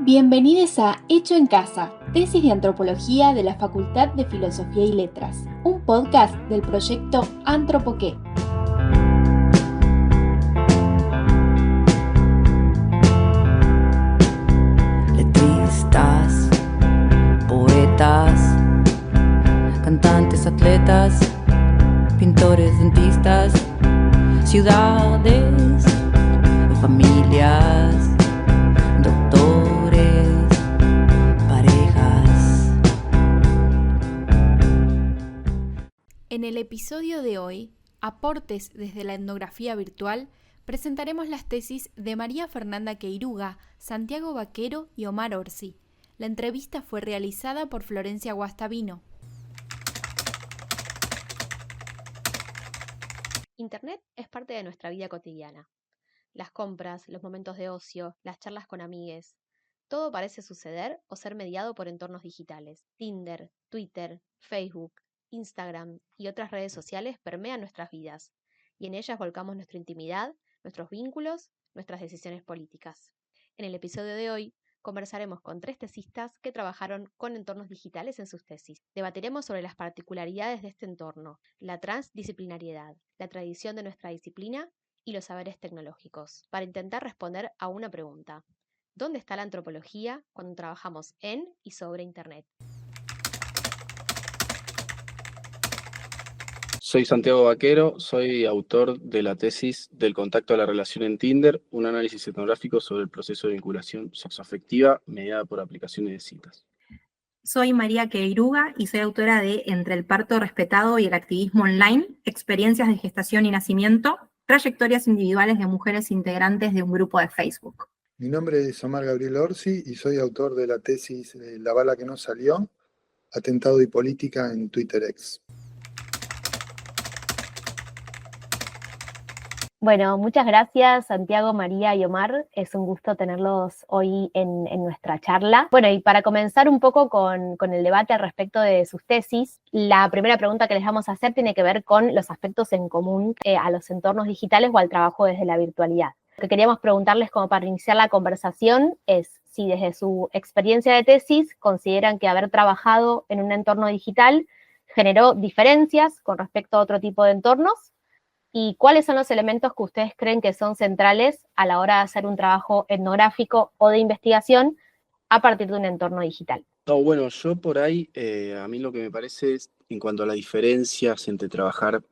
Bienvenidos a Hecho en Casa, tesis de antropología de la Facultad de Filosofía y Letras, un podcast del proyecto Antropoqué. Letristas, poetas, cantantes, atletas, pintores, dentistas, ciudades, familias, doctores, parejas. En el episodio de hoy, Aportes desde la etnografía virtual, presentaremos las tesis de María Fernanda Queiruga, Santiago Vaquero y Omar Orsi. La entrevista fue realizada por Florencia Guastavino. Internet es parte de nuestra vida cotidiana. Las compras, los momentos de ocio, las charlas con amigues. Todo parece suceder o ser mediado por entornos digitales. Tinder, Twitter, Facebook, Instagram y otras redes sociales permean nuestras vidas, y en ellas volcamos nuestra intimidad, nuestros vínculos, nuestras decisiones políticas. En el episodio de hoy, conversaremos con 3 tesistas que trabajaron con entornos digitales en sus tesis. Debatiremos sobre las particularidades de este entorno, la transdisciplinariedad, la tradición de nuestra disciplina y los saberes tecnológicos, para intentar responder a una pregunta: ¿dónde está la antropología cuando trabajamos en y sobre Internet? Soy Santiago Vaquero, soy autor de la tesis del contacto a la relación en Tinder, un análisis etnográfico sobre el proceso de vinculación sexoafectiva mediada por aplicaciones de citas. Soy María Queiruga y soy autora de Entre el parto respetado y el activismo online, experiencias de gestación y nacimiento, trayectorias individuales de mujeres integrantes de un grupo de Facebook. Mi nombre es Omar Gabriel Orsi y soy autor de la tesis La bala que no salió, atentado y política en Twitter X. Bueno, muchas gracias Santiago, María y Omar. Es un gusto tenerlos hoy en nuestra charla. Bueno, y para comenzar un poco con el debate al respecto de sus tesis, la primera pregunta que les vamos a hacer tiene que ver con los aspectos en común a los entornos digitales o al trabajo desde la virtualidad. Lo que queríamos preguntarles como para iniciar la conversación es si desde su experiencia de tesis consideran que haber trabajado en un entorno digital generó diferencias con respecto a otro tipo de entornos, y cuáles son los elementos que ustedes creen que son centrales a la hora de hacer un trabajo etnográfico o de investigación a partir de un entorno digital. No, bueno, yo por ahí, a mí lo que me parece es, en cuanto a las diferencias entre trabajar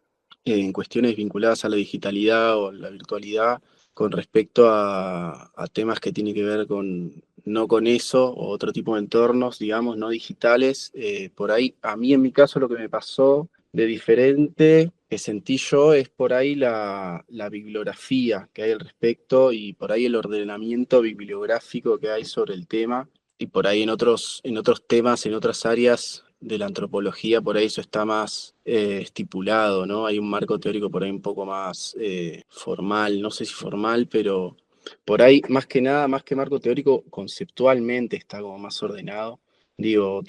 en cuestiones vinculadas a la digitalidad o la virtualidad con respecto a temas que tienen que ver con, no con eso, o otro tipo de entornos, digamos, no digitales, por ahí, a mí en mi caso lo que me pasó de diferente que sentí yo es por ahí la bibliografía que hay al respecto y por ahí el ordenamiento bibliográfico que hay sobre el tema, y por ahí en otros temas, en otras áreas de la antropología, por ahí eso está más estipulado, ¿no? Hay un marco teórico por ahí un poco más formal, no sé si formal, pero por ahí más que nada, más que marco teórico, conceptualmente está como más ordenado. Digo,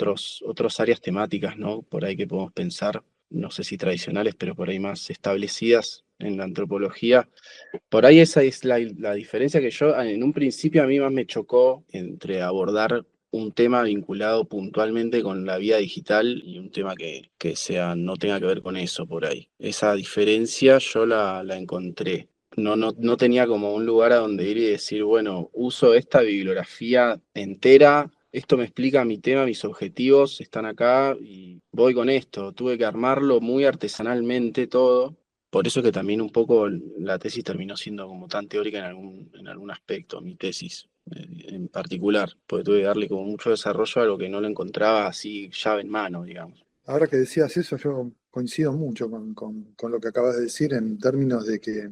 otras áreas temáticas, ¿no? Por ahí que podemos pensar, no sé si tradicionales, pero por ahí más establecidas en la antropología. Por ahí esa es la diferencia que yo, en un principio a mí más me chocó entre abordar un tema vinculado puntualmente con la vida digital y un tema que no tenga que ver con eso por ahí. Esa diferencia yo la encontré. No tenía como un lugar a donde ir y decir, bueno, uso esta bibliografía entera, esto me explica mi tema, mis objetivos están acá y voy con esto. Tuve que armarlo muy artesanalmente todo. Por eso que también un poco la tesis terminó siendo como tan teórica en algún aspecto, mi tesis en particular, porque tuve que darle como mucho desarrollo a lo que no lo encontraba así llave en mano, digamos. Ahora que decías eso, yo coincido mucho con lo que acabas de decir en términos de que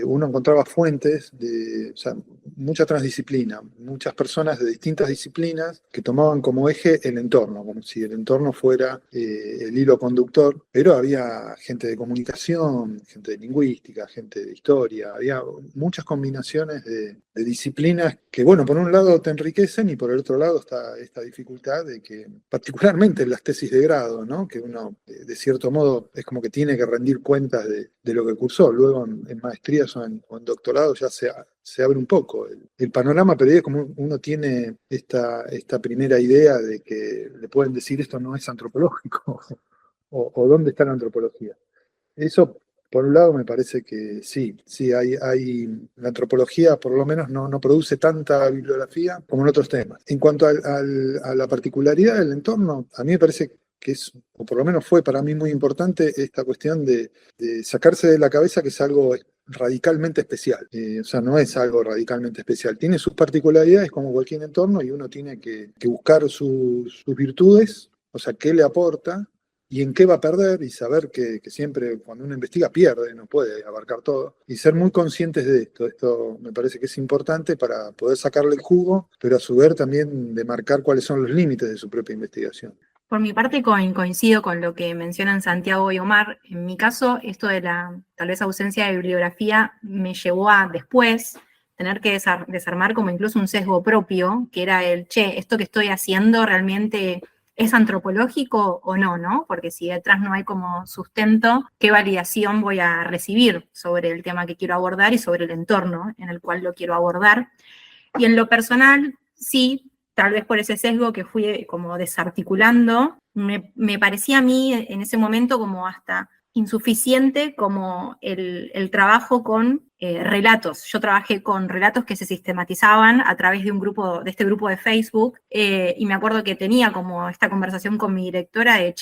uno encontraba fuentes de, o sea, mucha transdisciplina, muchas personas de distintas disciplinas que tomaban como eje el entorno, como si el entorno fuera el hilo conductor, pero había gente de comunicación, gente de lingüística, gente de historia, había muchas combinaciones de disciplinas que, bueno, por un lado te enriquecen y por el otro lado está esta dificultad de que, particularmente en las tesis de grado, ¿no? Que uno, de cierto modo, es como que tiene que rendir cuentas de lo que cursó. Luego en maestrías o en doctorado ya se se abre un poco el panorama, pero es como uno tiene esta primera idea de que le pueden decir esto no es antropológico, o dónde está la antropología. Eso, por un lado, me parece que sí, la antropología por lo menos no produce tanta bibliografía como en otros temas. En cuanto a la particularidad del entorno, a mí me parece que es, o por lo menos fue para mí muy importante, esta cuestión de sacarse de la cabeza que es algo radicalmente especial. O sea, no es algo radicalmente especial. Tiene sus particularidades como cualquier entorno y uno tiene que buscar sus virtudes, o sea, qué le aporta y en qué va a perder, y saber que siempre cuando uno investiga pierde, no puede abarcar todo, y ser muy conscientes de esto. Esto me parece que es importante para poder sacarle el jugo, pero a su vez también de marcar cuáles son los límites de su propia investigación. Por mi parte coincido con lo que mencionan Santiago y Omar. En mi caso, esto de la tal vez ausencia de bibliografía me llevó a después tener que desarmar como incluso un sesgo propio, que era esto que estoy haciendo realmente ¿es antropológico o no, no? Porque si detrás no hay como sustento, ¿qué validación voy a recibir sobre el tema que quiero abordar y sobre el entorno en el cual lo quiero abordar? Y en lo personal, sí, tal vez por ese sesgo que fui como desarticulando, me parecía a mí en ese momento como hasta insuficiente como el trabajo con relatos. Yo trabajé con relatos que se sistematizaban a través de este grupo de Facebook, y me acuerdo que tenía como esta conversación con mi directora de,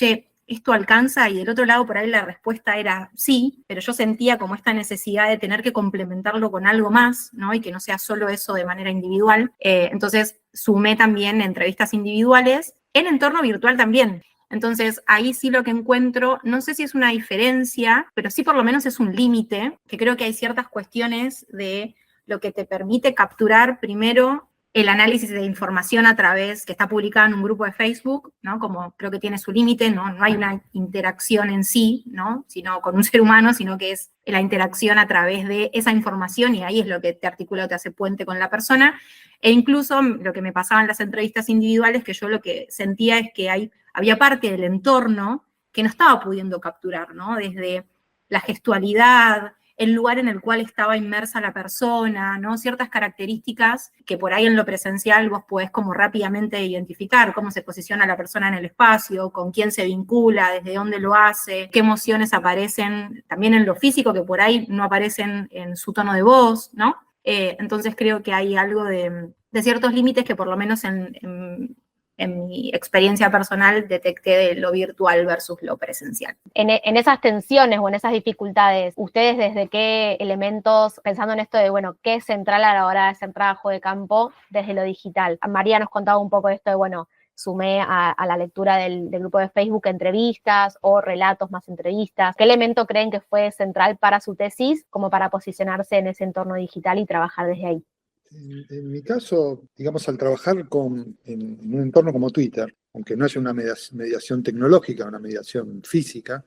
¿esto alcanza? Y del otro lado por ahí la respuesta era sí, pero yo sentía como esta necesidad de tener que complementarlo con algo más, ¿no? Y que no sea solo eso de manera individual. Entonces sumé también entrevistas individuales, en entorno virtual también. Entonces, ahí sí lo que encuentro, no sé si es una diferencia, pero sí por lo menos es un límite, que creo que hay ciertas cuestiones de lo que te permite capturar primero el análisis de información a través, que está publicada en un grupo de Facebook, ¿no? Como creo que tiene su límite, no hay una interacción en sí, ¿no? Sino con un ser humano, sino que es la interacción a través de esa información, y ahí es lo que te articula o te hace puente con la persona. E incluso lo que me pasaba en las entrevistas individuales, que yo lo que sentía es que había parte del entorno que no estaba pudiendo capturar, ¿no? Desde la gestualidad, el lugar en el cual estaba inmersa la persona, ¿no? Ciertas características que por ahí en lo presencial vos podés como rápidamente identificar, cómo se posiciona la persona en el espacio, con quién se vincula, desde dónde lo hace, qué emociones aparecen también en lo físico que por ahí no aparecen en su tono de voz, ¿no? Entonces creo que hay algo de ciertos límites que por lo menos en mi experiencia personal detecté de lo virtual versus lo presencial. En esas tensiones o en esas dificultades, ¿ustedes desde qué elementos, pensando en esto de, bueno, qué es central a la hora de hacer trabajo de campo desde lo digital? María nos contaba un poco esto de, bueno, sumé a la lectura del grupo de Facebook entrevistas o relatos más entrevistas. ¿Qué elemento creen que fue central para su tesis como para posicionarse en ese entorno digital y trabajar desde ahí? En mi caso, digamos, al trabajar en un entorno como Twitter, aunque no haya una mediación tecnológica, una mediación física,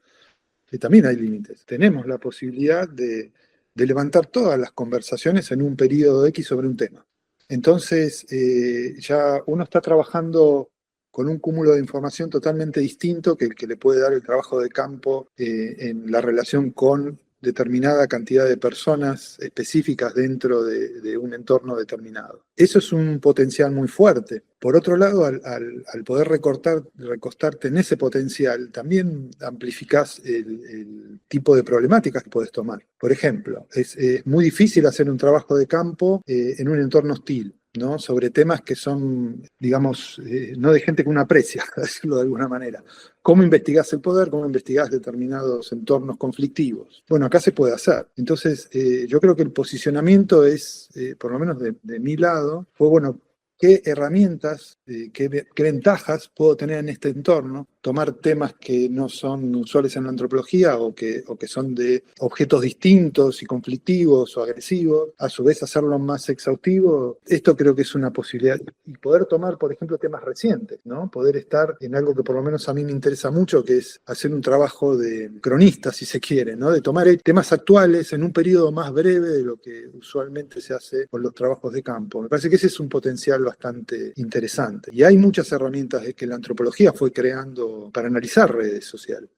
que también hay límites. Tenemos la posibilidad de levantar todas las conversaciones en un periodo X sobre un tema. Entonces, ya uno está trabajando con un cúmulo de información totalmente distinto que el que le puede dar el trabajo de campo en la relación con determinada cantidad de personas específicas dentro de un entorno determinado. Eso es un potencial muy fuerte. Por otro lado, al poder recostarte en ese potencial, también amplificás el tipo de problemáticas que puedes tomar. Por ejemplo, es muy difícil hacer un trabajo de campo en un entorno hostil, ¿no? Sobre temas que son, digamos, no de gente que uno aprecia, por decirlo de alguna manera. ¿Cómo investigás el poder? ¿Cómo investigás determinados entornos conflictivos? Bueno, acá se puede hacer. Entonces, yo creo que el posicionamiento es, por lo menos de mi lado, fue, bueno, ¿qué herramientas, qué ventajas puedo tener en este entorno? Tomar temas que no son usuales en la antropología o que son de objetos distintos y conflictivos o agresivos, a su vez hacerlo más exhaustivo. Esto creo que es una posibilidad. Y poder tomar, por ejemplo, temas recientes, ¿no? Poder estar en algo que por lo menos a mí me interesa mucho, que es hacer un trabajo de cronista, si se quiere, ¿no? De tomar temas actuales en un periodo más breve de lo que usualmente se hace con los trabajos de campo. Me parece que ese es un potencial bastante interesante. Y hay muchas herramientas que la antropología fue creando para analizar redes sociales.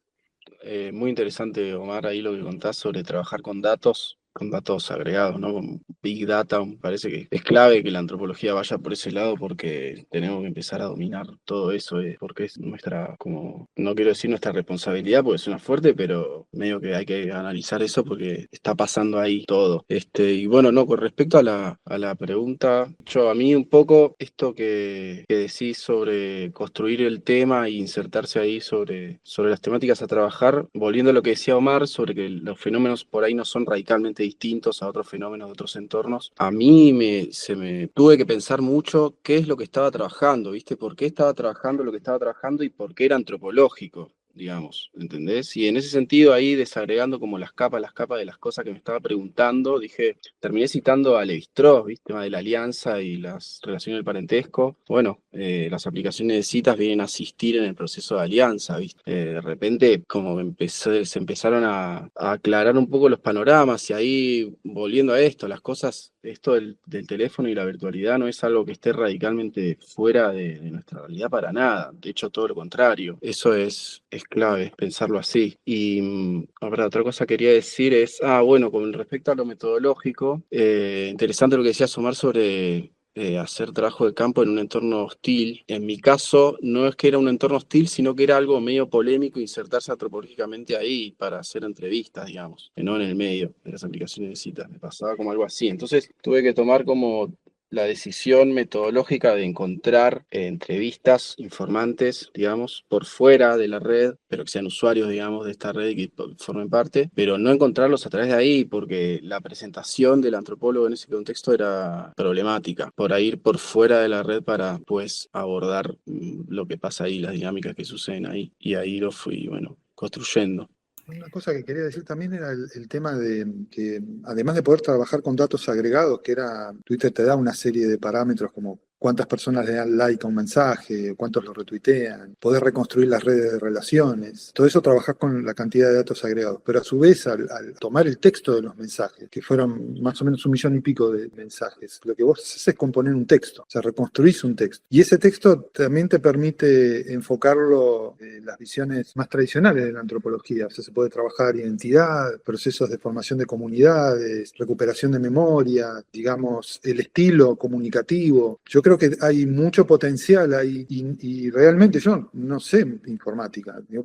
Muy interesante, Omar, ahí lo que contás sobre trabajar con datos. con datos agregados, ¿no? Con Big Data, me parece que es clave que la antropología vaya por ese lado porque tenemos que empezar a dominar todo eso, porque es nuestra, como, no quiero decir nuestra responsabilidad porque suena fuerte, pero medio que hay que analizar eso porque está pasando ahí todo. Y bueno, no, con respecto a la pregunta, a mí un poco esto que decís sobre construir el tema e insertarse ahí sobre las temáticas a trabajar, volviendo a lo que decía Omar, sobre que los fenómenos por ahí no son radicalmente distintos a otros fenómenos de otros entornos, a mí me tuve que pensar mucho qué es lo que estaba trabajando, ¿viste? ¿Por qué estaba trabajando lo que estaba trabajando y por qué era antropológico? Digamos, ¿entendés? Y en ese sentido ahí desagregando como las capas de las cosas que me estaba preguntando, terminé citando a Levi-Strauss, ¿viste? Tema de la alianza y las relaciones del parentesco. Bueno, las aplicaciones de citas vienen a asistir en el proceso de alianza, ¿viste? De repente como se empezaron a aclarar un poco los panoramas y ahí volviendo a esto, las cosas, esto del teléfono y la virtualidad no es algo que esté radicalmente fuera de nuestra realidad para nada, de hecho todo lo contrario, eso es clave, pensarlo así. Y ahora otra cosa quería decir es, bueno, con respecto a lo metodológico, interesante lo que decía Omar sobre hacer trabajo de campo en un entorno hostil. En mi caso, no es que era un entorno hostil, sino que era algo medio polémico insertarse antropológicamente ahí para hacer entrevistas, digamos, no en el medio de las aplicaciones de citas. Me pasaba como algo así. Entonces tuve que tomar como la decisión metodológica de encontrar entrevistas, informantes, digamos, por fuera de la red, pero que sean usuarios, digamos, de esta red y que formen parte, pero no encontrarlos a través de ahí, porque la presentación del antropólogo en ese contexto era problemática, por ir por fuera de la red para, pues, abordar lo que pasa ahí, las dinámicas que suceden ahí, y ahí lo fui, bueno, construyendo. Una cosa que quería decir también era el tema de que, además de poder trabajar con datos agregados, que era, Twitter te da una serie de parámetros como cuántas personas le dan like a un mensaje, cuántos lo retuitean, poder reconstruir las redes de relaciones, todo eso trabajar con la cantidad de datos agregados, pero a su vez al tomar el texto de los mensajes, que fueron más o menos 1 millón y pico de mensajes, lo que vos haces es componer un texto, o sea, reconstruís un texto. Y ese texto también te permite enfocarlo en las visiones más tradicionales de la antropología, o sea, se puede trabajar identidad, procesos de formación de comunidades, recuperación de memoria, digamos, el estilo comunicativo. Yo creo que hay mucho potencial ahí y realmente yo no sé informática, digo,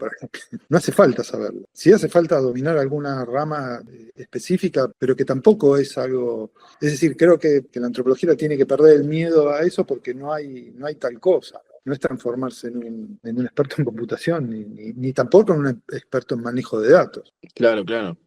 no hace falta saberlo. Sí hace falta dominar alguna rama específica, pero que tampoco es algo... Es decir, creo que la antropología tiene que perder el miedo a eso porque no hay tal cosa. No es transformarse en un experto en computación, ni tampoco en un experto en manejo de datos. Claro,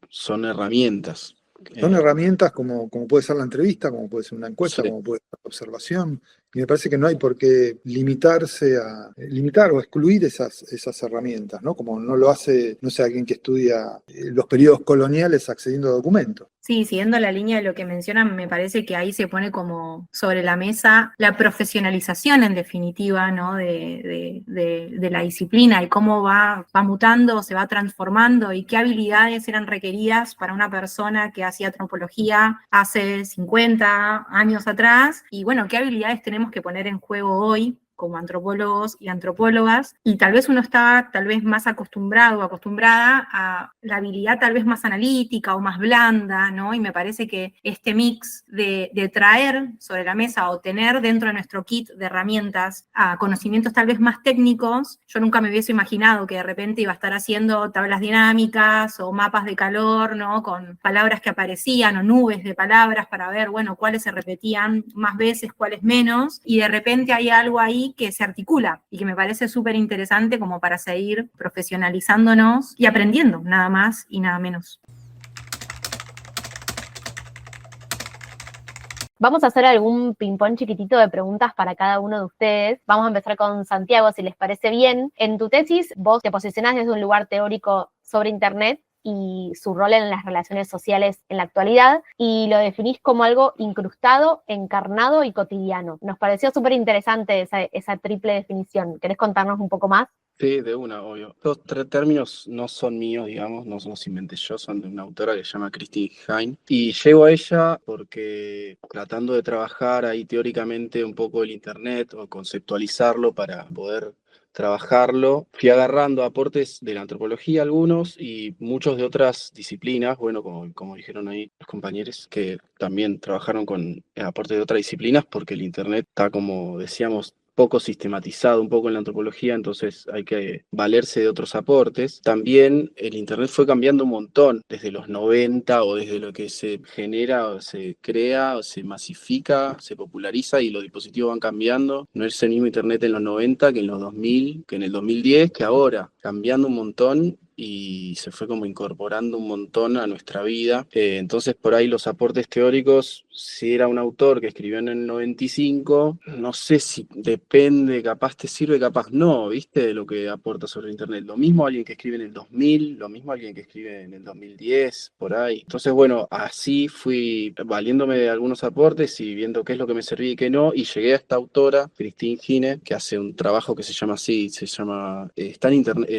son herramientas. Son herramientas como puede ser la entrevista, como puede ser una encuesta, Sí. como puede ser la observación. Y me parece que no hay por qué limitar o excluir esas herramientas, ¿no? Como no lo hace, no sé, alguien que estudia los periodos coloniales accediendo a documentos. Sí, siguiendo la línea de lo que mencionan, me parece que ahí se pone como sobre la mesa la profesionalización, en definitiva, ¿no? de la disciplina y cómo va mutando, se va transformando y qué habilidades eran requeridas para una persona que hacía antropología hace 50 años atrás y, bueno, qué habilidades tenemos que poner en juego hoy como antropólogos y antropólogas, y tal vez uno está más acostumbrado o acostumbrada a la habilidad tal vez más analítica o más blanda, ¿no? Y me parece que este mix de traer sobre la mesa o tener dentro de nuestro kit de herramientas conocimientos tal vez más técnicos, yo nunca me hubiese imaginado que de repente iba a estar haciendo tablas dinámicas o mapas de calor, ¿no? Con palabras que aparecían o nubes de palabras para ver, bueno, cuáles se repetían más veces, cuáles menos, y de repente hay algo ahí que se articula y que me parece súper interesante como para seguir profesionalizándonos y aprendiendo, nada más y nada menos. Vamos a hacer algún ping-pong chiquitito de preguntas para cada uno de ustedes. Vamos a empezar con Santiago, si les parece bien. En tu tesis, vos te posicionás desde un lugar teórico sobre Internet y su rol en las relaciones sociales en la actualidad, y lo definís como algo incrustado, encarnado y cotidiano. Nos pareció súper interesante esa triple definición. ¿Querés contarnos un poco más? Sí, de una, obvio. Los tres términos no son míos, digamos, no los inventé yo, son de una autora que se llama Christine Hein. Y llego a ella porque tratando de trabajar ahí teóricamente un poco el Internet o conceptualizarlo para poder trabajarlo, fui agarrando aportes de la antropología algunos y muchos de otras disciplinas, bueno, como dijeron ahí los compañeros, que también trabajaron con aportes de otras disciplinas, porque el Internet está, como decíamos, poco sistematizado un poco en la antropología, entonces hay que valerse de otros aportes. También el Internet fue cambiando un montón desde los 90 o desde lo que se genera o se crea o se masifica, se populariza y los dispositivos van cambiando. No es el mismo Internet en los 90 que en los 2000, que en el 2010, que ahora, cambiando un montón y se fue como incorporando un montón a nuestra vida. Entonces por ahí los aportes teóricos, si era un autor que escribió en el 95, no sé si depende, capaz te sirve, capaz no, ¿viste? De lo que aporta sobre Internet. Lo mismo alguien que escribe en el 2000, lo mismo alguien que escribe en el 2010, por ahí. Entonces, bueno, así fui valiéndome de algunos aportes y viendo qué es lo que me servía y qué no, y llegué a esta autora, Christine Gine, que hace un trabajo que se llama así, está en internet,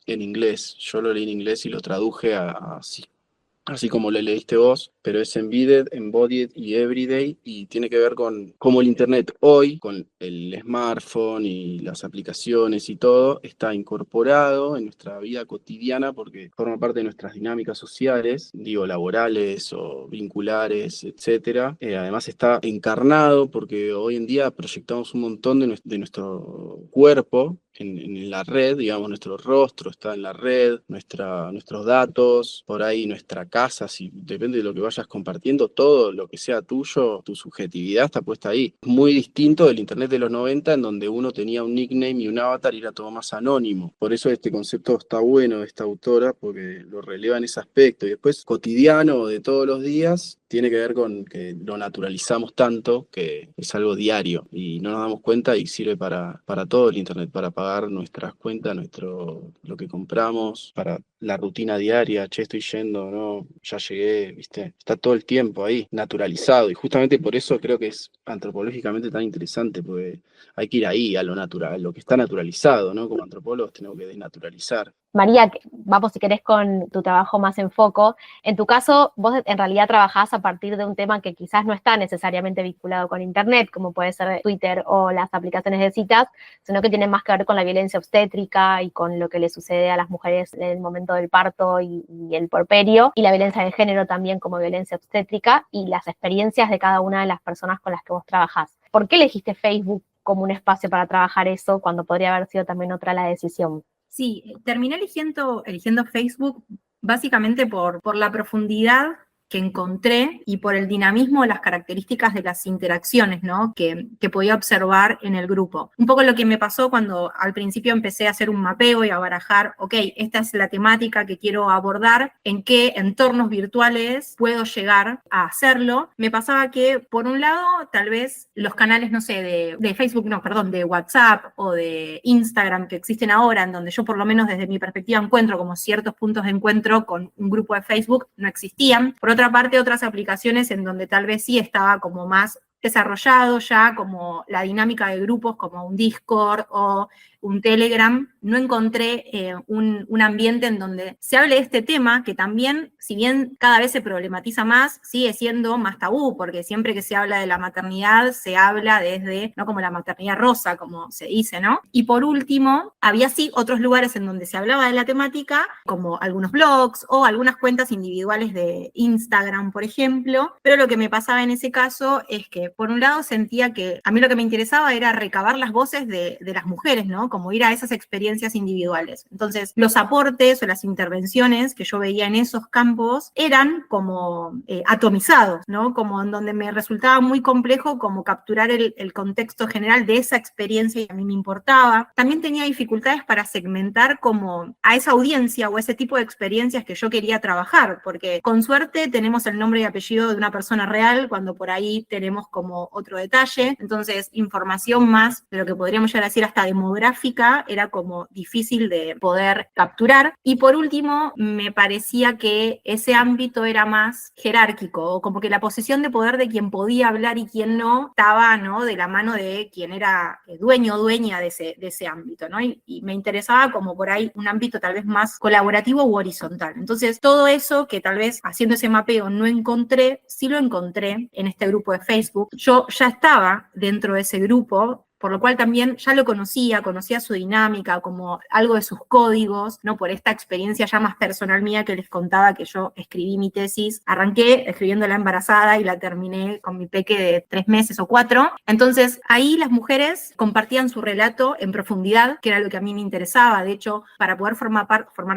en inglés. Yo lo leí en inglés y lo traduje así como le leíste vos, pero es Embedded, Embodied y Everyday, y tiene que ver con cómo el Internet hoy, con el smartphone y las aplicaciones y todo, está incorporado en nuestra vida cotidiana porque forma parte de nuestras dinámicas sociales, digo, laborales o vinculares, etcétera. Además está encarnado porque hoy en día proyectamos un montón de nuestro cuerpo en la red, digamos, nuestro rostro está en la red, nuestros datos, por ahí nuestra casa, si depende de lo que vayas compartiendo, todo lo que sea tuyo, tu subjetividad está puesta ahí. Muy distinto del Internet de los 90, en donde uno tenía un nickname y un avatar y era todo más anónimo. Por eso este concepto está bueno de esta autora, porque lo releva en ese aspecto. Y después, cotidiano de todos los días, tiene que ver con que lo naturalizamos tanto que es algo diario y no nos damos cuenta y sirve para todo el Internet, para pagar nuestras cuentas, lo que compramos, para la rutina diaria, che, estoy yendo, no, ya llegué, ¿viste? Está todo el tiempo ahí, naturalizado, y justamente por eso creo que es antropológicamente tan interesante, porque hay que ir ahí, a lo natural, lo que está naturalizado, ¿no? Como antropólogos tenemos que desnaturalizar. María, vamos si querés con tu trabajo más en foco. En tu caso, vos en realidad trabajás a partir de un tema que quizás no está necesariamente vinculado con Internet, como puede ser Twitter o las aplicaciones de citas, sino que tiene más que ver con la violencia obstétrica y con lo que le sucede a las mujeres en el momento del parto y el puerperio, y la violencia de género también como violencia obstétrica, y las experiencias de cada una de las personas con las que vos trabajás. ¿Por qué elegiste Facebook como un espacio para trabajar eso cuando podría haber sido también otra la decisión? Sí, terminé eligiendo Facebook básicamente por la profundidad que encontré y por el dinamismo, las características de las interacciones, ¿no? que podía observar en el grupo. Un poco lo que me pasó cuando al principio empecé a hacer un mapeo y a barajar, ok, esta es la temática que quiero abordar, en qué entornos virtuales puedo llegar a hacerlo. Me pasaba que, por un lado, tal vez los canales, no sé, de Facebook, no, perdón, de WhatsApp o de Instagram que existen ahora, en donde yo por lo menos desde mi perspectiva encuentro como ciertos puntos de encuentro con un grupo de Facebook, no existían. Por otra parte, otras aplicaciones en donde tal vez sí estaba como más desarrollado ya, como la dinámica de grupos, como un Discord o un Telegram, no encontré un ambiente en donde se hable de este tema, que también, si bien cada vez se problematiza más, sigue siendo más tabú, porque siempre que se habla de la maternidad, se habla desde, no como la maternidad rosa, como se dice, ¿no? Y por último, había sí otros lugares en donde se hablaba de la temática, como algunos blogs o algunas cuentas individuales de Instagram, por ejemplo, pero lo que me pasaba en ese caso es que, por un lado, sentía que a mí lo que me interesaba era recabar las voces de las mujeres, ¿no? Como ir a esas experiencias individuales. Entonces, los aportes o las intervenciones que yo veía en esos campos eran como atomizados, ¿no? Como en donde me resultaba muy complejo como capturar el contexto general de esa experiencia que a mí me importaba. También tenía dificultades para segmentar como a esa audiencia o ese tipo de experiencias que yo quería trabajar, porque con suerte tenemos el nombre y apellido de una persona real, cuando por ahí tenemos como otro detalle. Entonces, información más de lo que podríamos llegar a decir hasta demográfica era como difícil de poder capturar. Y por último, me parecía que ese ámbito era más jerárquico, o como que la posición de poder de quien podía hablar y quien no estaba, ¿no?, de la mano de quien era dueño o dueña de ese ámbito, ¿no? Y me interesaba como por ahí un ámbito tal vez más colaborativo u horizontal. Entonces, todo eso que tal vez haciendo ese mapeo no encontré, sí lo encontré en este grupo de Facebook. Yo ya estaba dentro de ese grupo, por lo cual también ya lo conocía su dinámica, como algo de sus códigos, ¿no? Por esta experiencia ya más personal mía que les contaba, que yo escribí mi tesis, arranqué escribiéndola embarazada y la terminé con mi peque de 3 meses o 4. Entonces, ahí las mujeres compartían su relato en profundidad, que era lo que a mí me interesaba. De hecho, para poder formar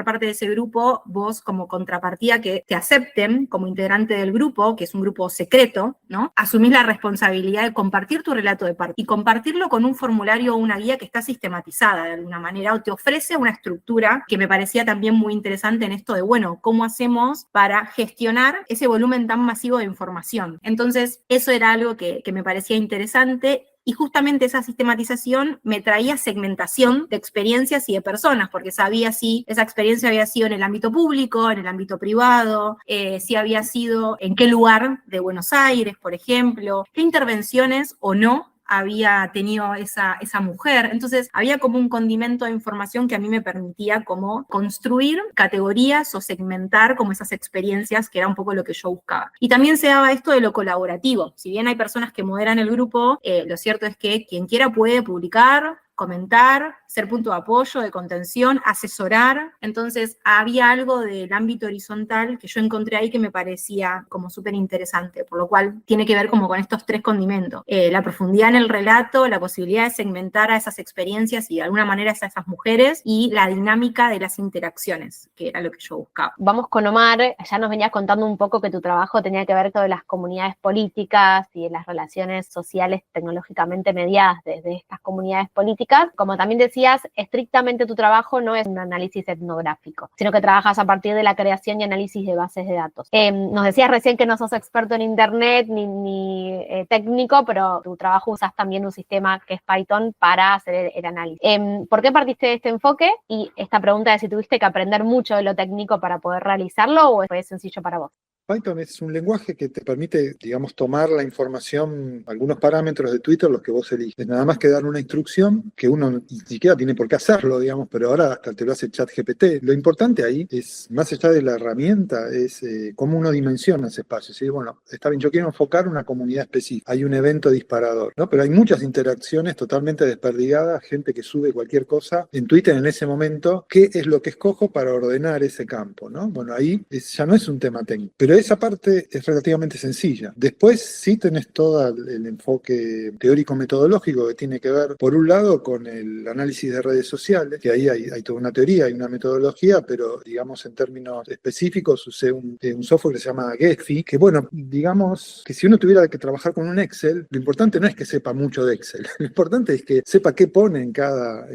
parte de ese grupo, vos como contrapartida que te acepten como integrante del grupo, que es un grupo secreto, ¿no? Asumís la responsabilidad de compartir tu relato de parto y compartirlo con un formulario o una guía que está sistematizada de alguna manera, o te ofrece una estructura que me parecía también muy interesante en esto de, bueno, ¿cómo hacemos para gestionar ese volumen tan masivo de información? Entonces, eso era algo que me parecía interesante. Y justamente esa sistematización me traía segmentación de experiencias y de personas, porque sabía si esa experiencia había sido en el ámbito público, en el ámbito privado, si había sido en qué lugar de Buenos Aires, por ejemplo, qué intervenciones o no había tenido esa mujer. Entonces había como un condimento de información que a mí me permitía como construir categorías o segmentar como esas experiencias, que era un poco lo que yo buscaba. Y también se daba esto de lo colaborativo. Si bien hay personas que moderan el grupo, lo cierto es que quien quiera puede publicar, comentar, ser punto de apoyo, de contención, asesorar. Entonces había algo del ámbito horizontal que yo encontré ahí que me parecía como súper interesante, por lo cual tiene que ver como con estos 3 condimentos. La profundidad en el relato, la posibilidad de segmentar a esas experiencias y de alguna manera a esas mujeres, y la dinámica de las interacciones, que era lo que yo buscaba. Vamos con Omar. Ya nos venías contando un poco que tu trabajo tenía que ver con las comunidades políticas y las relaciones sociales tecnológicamente mediadas desde estas comunidades políticas. Como también decías, estrictamente tu trabajo no es un análisis etnográfico, sino que trabajas a partir de la creación y análisis de bases de datos. Nos decías recién que no sos experto en internet ni técnico, pero tu trabajo usas también un sistema que es Python para hacer el análisis. ¿Por qué partiste de este enfoque? Y esta pregunta de si tuviste que aprender mucho de lo técnico para poder realizarlo, ¿o fue sencillo para vos? Python es un lenguaje que te permite, digamos, tomar la información, algunos parámetros de Twitter, los que vos eliges. Nada más que dar una instrucción que uno ni siquiera tiene por qué hacerlo, digamos, pero ahora hasta te lo hace ChatGPT. Lo importante ahí es, más allá de la herramienta, es cómo uno dimensiona ese espacio. ¿Sí? Bueno, está bien, yo quiero enfocar una comunidad específica. Hay un evento disparador, ¿no? Pero hay muchas interacciones totalmente desperdigadas, gente que sube cualquier cosa en Twitter en ese momento. ¿Qué es lo que escojo para ordenar ese campo, ¿no? Bueno, ahí ya no es un tema técnico, pero esa parte es relativamente sencilla. Después sí tenés todo el enfoque teórico-metodológico que tiene que ver, por un lado, con el análisis de redes sociales, que ahí hay toda una teoría, hay una metodología, pero digamos en términos específicos usé un software que se llama Gephi, que bueno, digamos que si uno tuviera que trabajar con un Excel, lo importante no es que sepa mucho de Excel, lo importante es que sepa qué pone en cada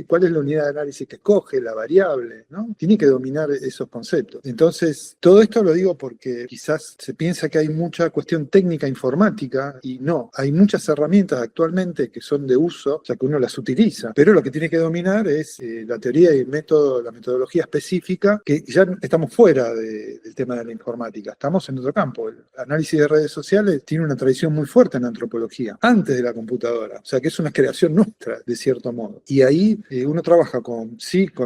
cuál es la unidad de análisis que escoge, la variable, ¿no? Tiene que dominar esos conceptos. Entonces, todo esto lo digo porque quizás se piensa que hay mucha cuestión técnica informática y no, hay muchas herramientas actualmente que son de uso, o sea que uno las utiliza, pero lo que tiene que dominar es la teoría y el método, la metodología específica, que ya estamos fuera del tema de la informática, estamos en otro campo. El análisis de redes sociales tiene una tradición muy fuerte en la antropología, antes de la computadora, o sea que es una creación nuestra, de cierto modo. Y ahí uno trabaja con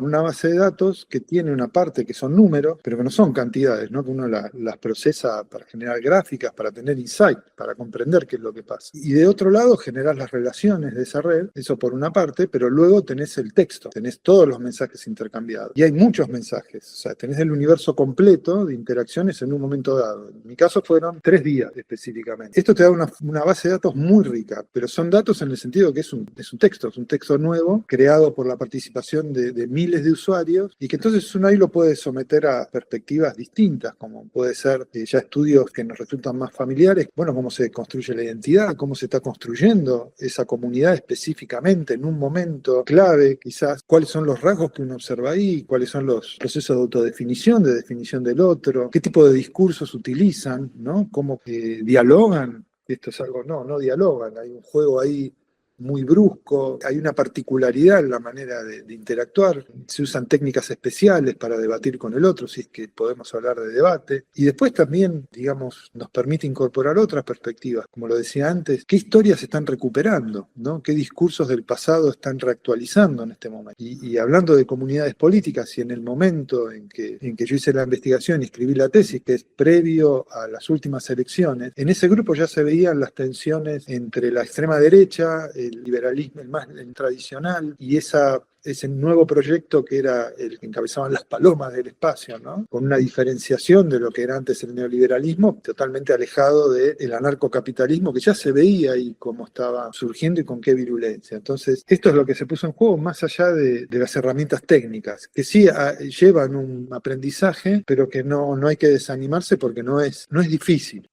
una base de datos que tiene una parte que son números, pero que no son cantidades, ¿no? Que uno las procesa para generar gráficas, para tener insight, para comprender qué es lo que pasa. Y de otro lado, generar las relaciones de esa red, eso por una parte, pero luego tenés el texto, tenés todos los mensajes intercambiados. Y hay muchos mensajes, o sea, tenés el universo completo de interacciones en un momento dado. En mi caso fueron 3 días específicamente. Esto te da una base de datos muy rica, pero son datos en el sentido que es un texto nuevo, creado por la participación de miles de usuarios, y que entonces uno ahí lo puede someter a perspectivas distintas, como puede ser ya estudios que nos resultan más familiares, bueno, cómo se construye la identidad, cómo se está construyendo esa comunidad específicamente en un momento clave, quizás cuáles son los rasgos que uno observa ahí, cuáles son los procesos de autodefinición, de definición del otro, qué tipo de discursos utilizan, ¿no? Cómo dialogan. Esto es algo, no dialogan, hay un juego ahí muy brusco, hay una particularidad en la manera de interactuar, se usan técnicas especiales para debatir con el otro, si es que podemos hablar de debate, y después también, digamos, nos permite incorporar otras perspectivas, como lo decía antes, qué historias se están recuperando, ¿no? Qué discursos del pasado están reactualizando en este momento. Y hablando de comunidades políticas, y en el momento en que yo hice la investigación y escribí la tesis, que es previo a las últimas elecciones, en ese grupo ya se veían las tensiones entre la extrema derecha, el liberalismo, el más tradicional, y ese nuevo proyecto que era el que encabezaban las palomas del espacio, ¿no? Con una diferenciación de lo que era antes el neoliberalismo, totalmente alejado del anarcocapitalismo, que ya se veía ahí cómo estaba surgiendo y con qué virulencia. Entonces, esto es lo que se puso en juego, más allá de las herramientas técnicas, que sí llevan un aprendizaje, pero que no hay que desanimarse porque no es difícil.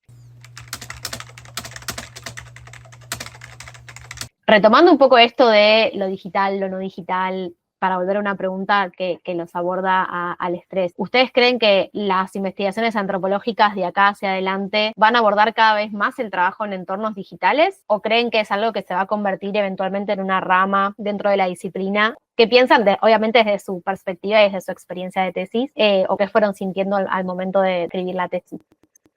Retomando un poco esto de lo digital, lo no digital, para volver a una pregunta que los aborda al estrés. ¿Ustedes creen que las investigaciones antropológicas de acá hacia adelante van a abordar cada vez más el trabajo en entornos digitales? ¿O creen que es algo que se va a convertir eventualmente en una rama dentro de la disciplina? ¿Qué piensan, obviamente desde su perspectiva y desde su experiencia de tesis, o qué fueron sintiendo al momento de escribir la tesis?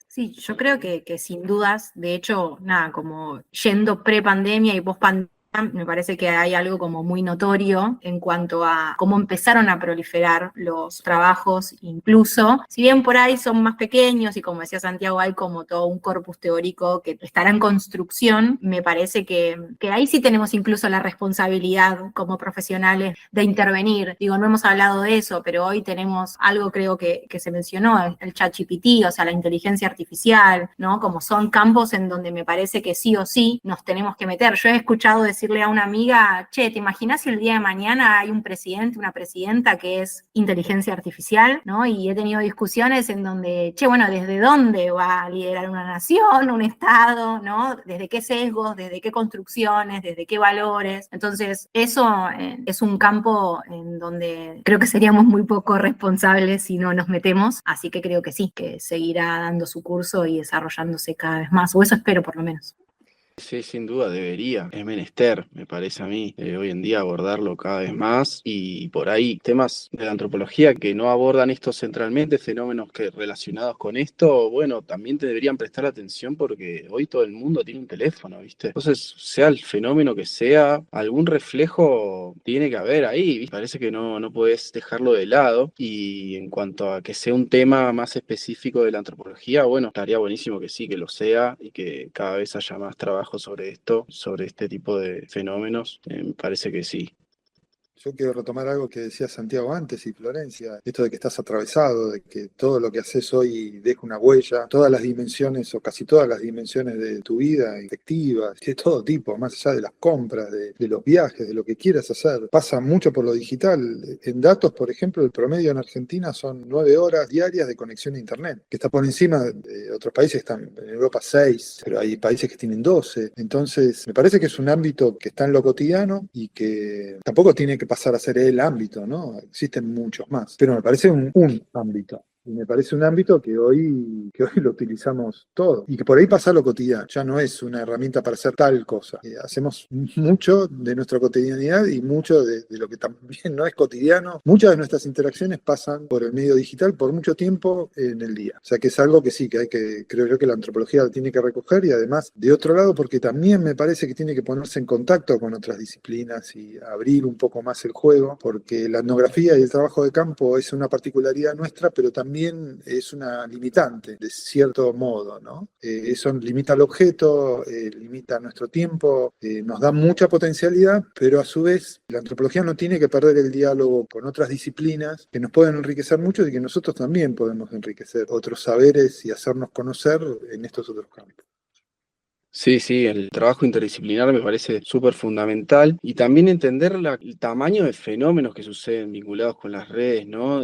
Sí, yo creo que sin dudas, de hecho, nada, como yendo pre-pandemia y post-pandemia, me parece que hay algo como muy notorio en cuanto a cómo empezaron a proliferar los trabajos, incluso, si bien por ahí son más pequeños y como decía Santiago, hay como todo un corpus teórico que estará en construcción, me parece que ahí sí tenemos incluso la responsabilidad como profesionales de intervenir. Digo, no hemos hablado de eso, pero hoy tenemos algo creo que se mencionó, el ChatGPT, o sea, la inteligencia artificial, ¿no? Como son campos en donde me parece que sí o sí nos tenemos que meter. Yo he escuchado decirle a una amiga, che, ¿te imaginas si el día de mañana hay un presidente, una presidenta que es inteligencia artificial, ¿no? Y he tenido discusiones en donde, che, bueno, ¿desde dónde va a liderar una nación, un estado, ¿no? ¿Desde qué sesgos, desde qué construcciones, desde qué valores? Entonces, eso es un campo en donde creo que seríamos muy poco responsables si no nos metemos, así que creo que sí, que seguirá dando su curso y desarrollándose cada vez más, o eso espero por lo menos. Sí, sin duda debería. Es menester, me parece a mí, hoy en día abordarlo cada vez más y por ahí temas de la antropología que no abordan esto centralmente, fenómenos que relacionados con esto, bueno, también te deberían prestar atención porque hoy todo el mundo tiene un teléfono, ¿viste? Entonces, sea el fenómeno que sea, algún reflejo tiene que haber ahí, ¿viste? Parece que no podés dejarlo de lado y en cuanto a que sea un tema más específico de la antropología, bueno, estaría buenísimo que sí, que lo sea y que cada vez haya más trabajo sobre esto, sobre este tipo de fenómenos, me parece que sí. Yo quiero retomar algo que decía Santiago antes y Florencia, esto de que estás atravesado, de que todo lo que haces hoy deja una huella, todas las dimensiones o casi todas las dimensiones de tu vida, efectivas, de todo tipo, más allá de las compras, de los viajes, de lo que quieras hacer, pasa mucho por lo digital. En datos, por ejemplo, el promedio en Argentina son 9 horas diarias de conexión a Internet, que está por encima de otros países, están en Europa 6, pero hay países que tienen 12. Entonces, me parece que es un ámbito que está en lo cotidiano y que tampoco tiene que pasar a ser el ámbito, ¿no? Existen muchos más, pero me parece un ámbito. Y me parece un ámbito que hoy lo utilizamos todo. Y que por ahí pasa lo cotidiano. Ya no es una herramienta para hacer tal cosa. Hacemos mucho de nuestra cotidianidad y mucho de lo que también no es cotidiano. Muchas de nuestras interacciones pasan por el medio digital por mucho tiempo en el día. O sea que es algo que sí, creo yo que la antropología tiene que recoger y además, de otro lado, porque también me parece que tiene que ponerse en contacto con otras disciplinas y abrir un poco más el juego, porque la etnografía y el trabajo de campo es una particularidad nuestra, pero también es una limitante, de cierto modo, ¿no? Eso limita el objeto, limita nuestro tiempo, nos da mucha potencialidad, pero a su vez la antropología no tiene que perder el diálogo con otras disciplinas que nos pueden enriquecer mucho y que nosotros también podemos enriquecer otros saberes y hacernos conocer en estos otros campos. Sí, el trabajo interdisciplinar me parece súper fundamental y también entender el tamaño de fenómenos que suceden vinculados con las redes, ¿no?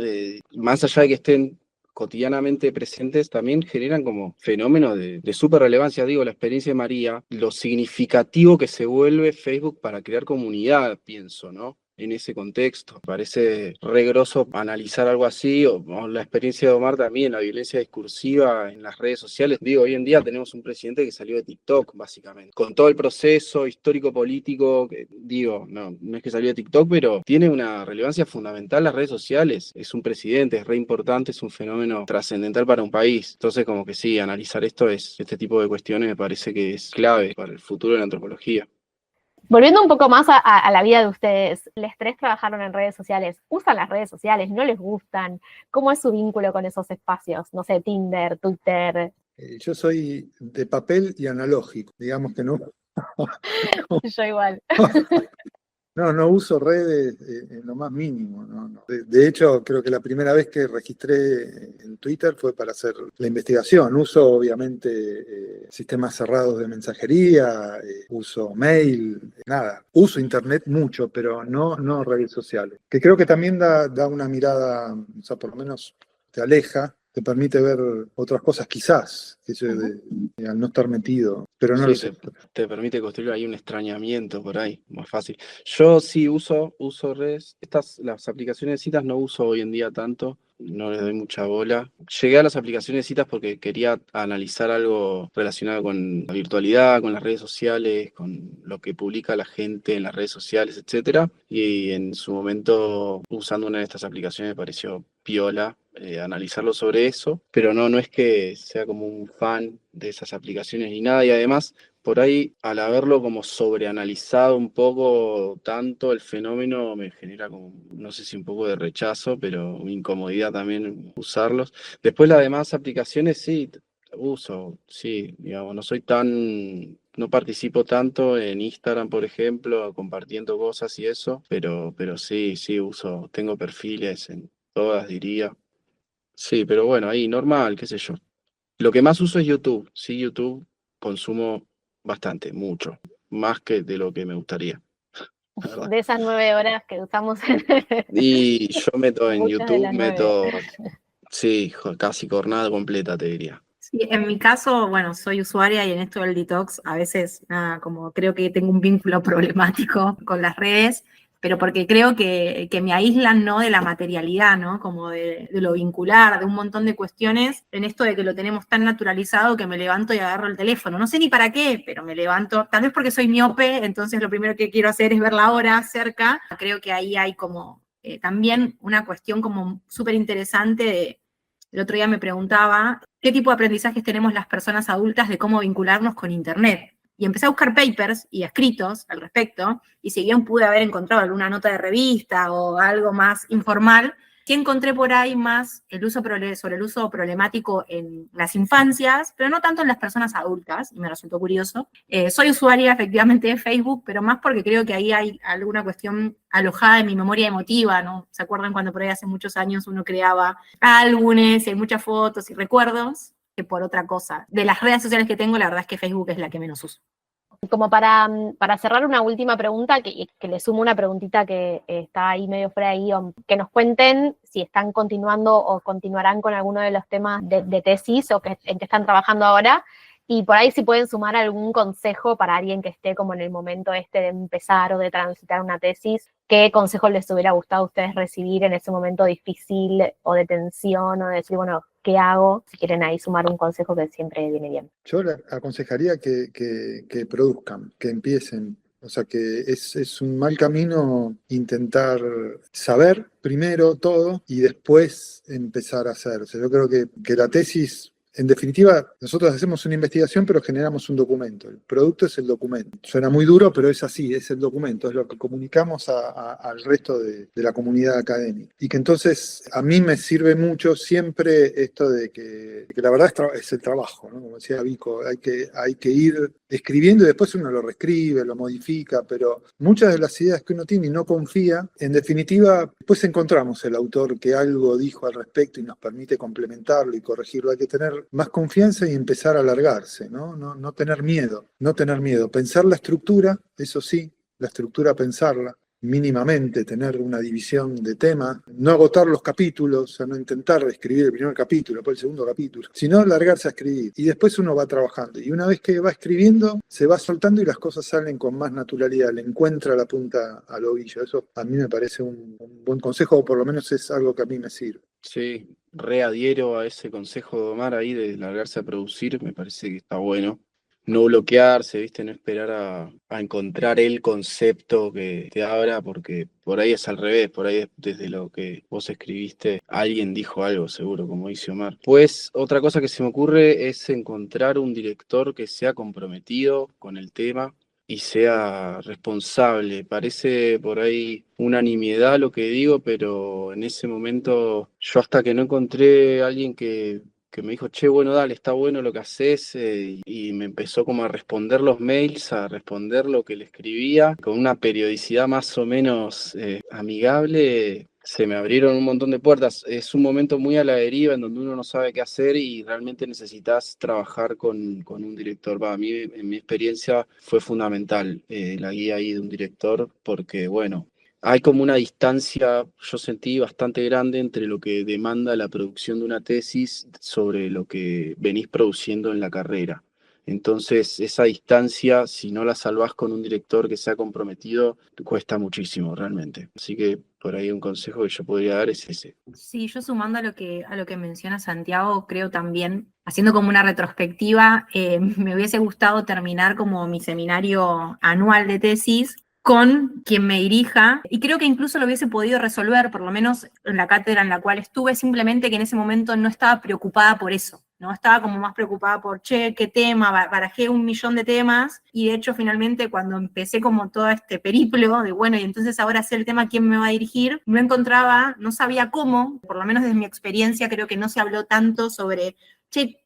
Más allá de que estén cotidianamente presentes, también generan como fenómenos de súper relevancia. Digo, la experiencia de María, lo significativo que se vuelve Facebook para crear comunidad, pienso, ¿no? En ese contexto. Me parece re groso analizar algo así, o la experiencia de Omar también, la violencia discursiva en las redes sociales. Digo, hoy en día tenemos un presidente que salió de TikTok, básicamente, con todo el proceso histórico-político, que digo, no es que salió de TikTok, pero tiene una relevancia fundamental las redes sociales. Es un presidente, es re importante, es un fenómeno trascendental para un país. Entonces, como que sí, analizar este tipo de cuestiones me parece que es clave para el futuro de la antropología. Volviendo un poco más a la vida de ustedes, ¿les tres trabajaron en redes sociales? ¿Usan las redes sociales? ¿No les gustan? ¿Cómo es su vínculo con esos espacios? No sé, Tinder, Twitter. Yo soy de papel y analógico, digamos que no Yo igual. No uso redes en lo más mínimo. No. De hecho, creo que la primera vez que registré en Twitter fue para hacer la investigación. Uso, obviamente, sistemas cerrados de mensajería, uso mail, nada. Uso internet mucho, pero no redes sociales. Que creo que también da una mirada, o sea, por lo menos te aleja, te permite ver otras cosas, quizás, que yo, al no estar metido, pero no lo Sí, sé. te permite construir ahí un extrañamiento por ahí, más fácil. Yo sí uso redes. Las aplicaciones de citas no uso hoy en día tanto, no les doy mucha bola. Llegué a las aplicaciones de citas porque quería analizar algo relacionado con la virtualidad, con las redes sociales, con lo que publica la gente en las redes sociales, etcétera. Y en su momento, usando una de estas aplicaciones, me pareció piola analizarlo sobre eso, pero no es que sea como un fan de esas aplicaciones ni nada, y además por ahí al haberlo como sobreanalizado un poco tanto el fenómeno me genera como, no sé si un poco de rechazo, pero incomodidad también usarlos. Después las demás aplicaciones sí, uso, sí, digamos, no participo tanto en Instagram, por ejemplo, compartiendo cosas y eso, pero sí uso, tengo perfiles en todas, diría. Sí, pero bueno, ahí normal, qué sé yo. Lo que más uso es YouTube. Sí, YouTube consumo bastante, mucho, más que de lo que me gustaría, la verdad. De esas 9 horas que usamos, Y yo meto en muchas de YouTube, las 9. sí, casi jornada completa, te diría. Sí, en mi caso, bueno, soy usuaria y en esto del detox a veces, nada, como creo que tengo un vínculo problemático con las redes, pero porque creo que me aíslan, ¿no? De la materialidad, ¿no? Como de lo vincular, de un montón de cuestiones, en esto de que lo tenemos tan naturalizado que me levanto y agarro el teléfono. No sé ni para qué, pero me levanto, tal vez porque soy miope, entonces lo primero que quiero hacer es ver la hora cerca. Creo que ahí hay como también una cuestión como súper interesante de el otro día me preguntaba qué tipo de aprendizajes tenemos las personas adultas de cómo vincularnos con Internet. Y empecé a buscar papers y escritos al respecto, y si bien pude haber encontrado alguna nota de revista o algo más informal, sí encontré por ahí más sobre el uso problemático en las infancias, pero no tanto en las personas adultas, y me resultó curioso. Soy usuaria efectivamente de Facebook, pero más porque creo que ahí hay alguna cuestión alojada en mi memoria emotiva, ¿no? ¿Se acuerdan cuando por ahí hace muchos años uno creaba álbumes y hay muchas fotos y recuerdos? Que por otra cosa. De las redes sociales que tengo, la verdad es que Facebook es la que menos uso. Como para cerrar una última pregunta, que le sumo una preguntita que está ahí medio fuera de guión, que nos cuenten si están continuando o continuarán con alguno de los temas de tesis o en que están trabajando ahora, y por ahí si pueden sumar algún consejo para alguien que esté como en el momento este de empezar o de transitar una tesis, ¿qué consejo les hubiera gustado a ustedes recibir en ese momento difícil o de tensión o de decir, bueno, ¿qué hago? Si quieren ahí sumar un consejo que siempre viene bien. Yo le aconsejaría que produzcan, que empiecen. O sea que es un mal camino intentar saber primero todo y después empezar a hacer. O sea, yo creo que la tesis, en definitiva, nosotros hacemos una investigación, pero generamos un documento. El producto es el documento. Suena muy duro, pero es así, es el documento, es lo que comunicamos al resto de la comunidad académica. Y que entonces a mí me sirve mucho siempre esto de que la verdad es el trabajo, ¿no? Como decía Vico, hay que ir escribiendo y después uno lo reescribe, lo modifica, pero muchas de las ideas que uno tiene y no confía, en definitiva, después encontramos el autor que algo dijo al respecto y nos permite complementarlo y corregirlo. Hay que tener más confianza y empezar a alargarse, ¿no? No tener miedo, Pensar la estructura, eso sí, la estructura pensarla, mínimamente tener una división de temas, no agotar los capítulos, o sea, no intentar escribir el primer capítulo, después el segundo capítulo, sino largarse a escribir. Y después uno va trabajando. Y una vez que va escribiendo, se va soltando y las cosas salen con más naturalidad, le encuentra la punta al ovillo. Eso a mí me parece un buen consejo, o por lo menos es algo que a mí me sirve. Sí, readhiero a ese consejo de Omar ahí de largarse a producir, me parece que está bueno. No bloquearse, ¿viste? No esperar a encontrar el concepto que te abra, porque por ahí es al revés, por ahí desde lo que vos escribiste, alguien dijo algo seguro, como dice Omar. Pues otra cosa que se me ocurre es encontrar un director que sea comprometido con el tema y sea responsable. Parece por ahí una nimiedad lo que digo, pero en ese momento yo hasta que no encontré a alguien que que me dijo, che, bueno, dale, está bueno lo que haces, y me empezó como a responder los mails, a responder lo que le escribía, con una periodicidad más o menos amigable. Se me abrieron un montón de puertas. Es un momento muy a la deriva en donde uno no sabe qué hacer y realmente necesitas trabajar con un director. A mí, en mi experiencia, fue fundamental la guía ahí de un director, porque, bueno, hay como una distancia, yo sentí bastante grande entre lo que demanda la producción de una tesis sobre lo que venís produciendo en la carrera. Entonces, esa distancia, si no la salvás con un director que sea comprometido, cuesta muchísimo realmente. Así que por ahí un consejo que yo podría dar es ese. Sí, yo sumando a lo que menciona Santiago, creo también, haciendo como una retrospectiva, me hubiese gustado terminar como mi seminario anual de tesis con quien me dirija, y creo que incluso lo hubiese podido resolver, por lo menos en la cátedra en la cual estuve, simplemente que en ese momento no estaba preocupada por eso, ¿no? Estaba como más preocupada por, che, qué tema, barajé 1.000.000 de temas, y de hecho finalmente cuando empecé como todo este periplo de, bueno, y entonces ahora sé el tema, ¿quién me va a dirigir? No encontraba, no sabía cómo, por lo menos desde mi experiencia creo que no se habló tanto sobre, che,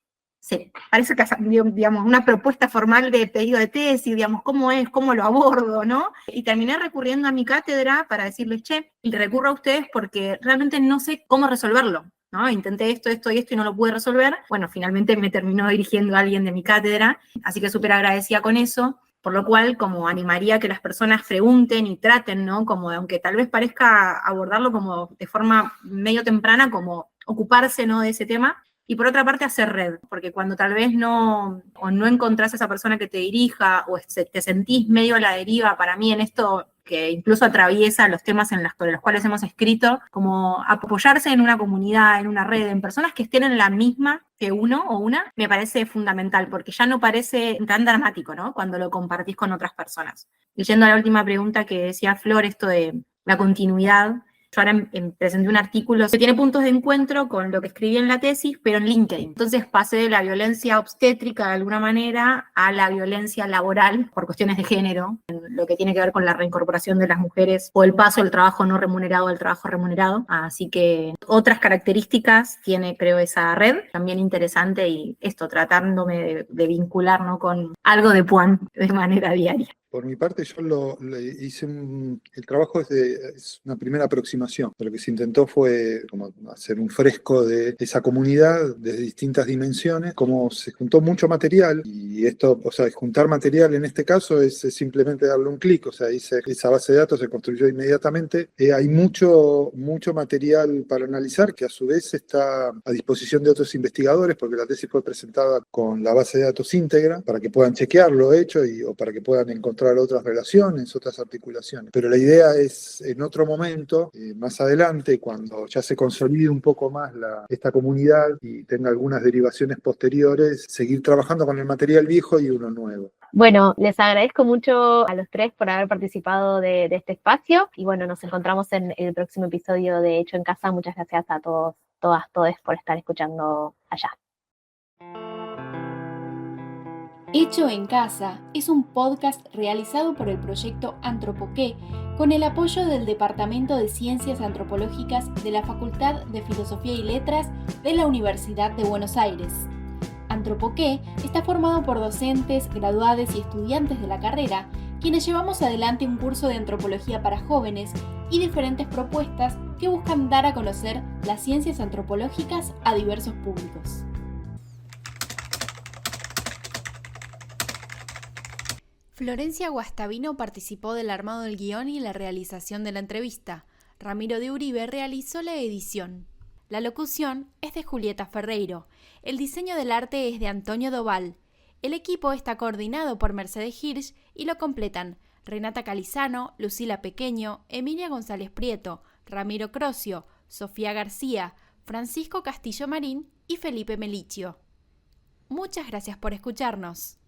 sí, parece que, digamos, una propuesta formal de pedido de tesis, digamos, cómo es, cómo lo abordo, ¿no? Y terminé recurriendo a mi cátedra para decirles, che, y recurro a ustedes porque realmente no sé cómo resolverlo, ¿no? Intenté esto y no lo pude resolver. Bueno, finalmente me terminó dirigiendo a alguien de mi cátedra, así que súper agradecida con eso. Por lo cual, como animaría a que las personas pregunten y traten, ¿no? Como, aunque tal vez parezca abordarlo como de forma medio temprana, como ocuparse, ¿no?, de ese tema. Y por otra parte, hacer red, porque cuando tal vez no encontrás a esa persona que te dirija, o te sentís medio a la deriva, para mí en esto que incluso atraviesa los temas sobre los cuales hemos escrito, como apoyarse en una comunidad, en una red, en personas que estén en la misma que uno o una, me parece fundamental, porque ya no parece tan dramático, ¿no?, cuando lo compartís con otras personas. Y yendo a la última pregunta que decía Flor, esto de la continuidad, yo ahora presenté un artículo que tiene puntos de encuentro con lo que escribí en la tesis, pero en LinkedIn. Entonces pasé de la violencia obstétrica de alguna manera a la violencia laboral por cuestiones de género, en lo que tiene que ver con la reincorporación de las mujeres o el paso del trabajo no remunerado al trabajo remunerado. Así que otras características tiene, creo, esa red, también interesante, y esto tratándome de vincular, ¿no?, con algo de Puan de manera diaria. Por mi parte, yo hice el trabajo es una primera aproximación. Lo que se intentó fue como hacer un fresco de esa comunidad desde distintas dimensiones, como se juntó mucho material, y esto, o sea, juntar material en este caso es simplemente darle un clic, o sea, esa base de datos se construyó inmediatamente. Hay mucho material para analizar que a su vez está a disposición de otros investigadores, porque la tesis fue presentada con la base de datos íntegra para que puedan chequear lo hecho o para que puedan encontrar otras relaciones, otras articulaciones. Pero la idea es, en otro momento, más adelante, cuando ya se consolide un poco más esta comunidad y tenga algunas derivaciones posteriores, seguir trabajando con el material viejo y uno nuevo. Bueno, les agradezco mucho a los tres por haber participado de este espacio, y bueno, nos encontramos en el próximo episodio de Hecho en Casa. Muchas gracias a todos, todas, todes por estar escuchando allá. Hecho en Casa es un podcast realizado por el proyecto Antropoqué con el apoyo del Departamento de Ciencias Antropológicas de la Facultad de Filosofía y Letras de la Universidad de Buenos Aires. Antropoqué está formado por docentes, graduados y estudiantes de la carrera, quienes llevamos adelante un curso de antropología para jóvenes y diferentes propuestas que buscan dar a conocer las ciencias antropológicas a diversos públicos. Florencia Guastavino participó del armado del guión y la realización de la entrevista. Ramiro de Uribe realizó la edición. La locución es de Julieta Ferreiro. El diseño del arte es de Antonio Doval. El equipo está coordinado por Mercedes Hirsch y lo completan Renata Calizano, Lucila Pequeño, Emilia González Prieto, Ramiro Crosio, Sofía García, Francisco Castillo Marín y Felipe Melichio. Muchas gracias por escucharnos.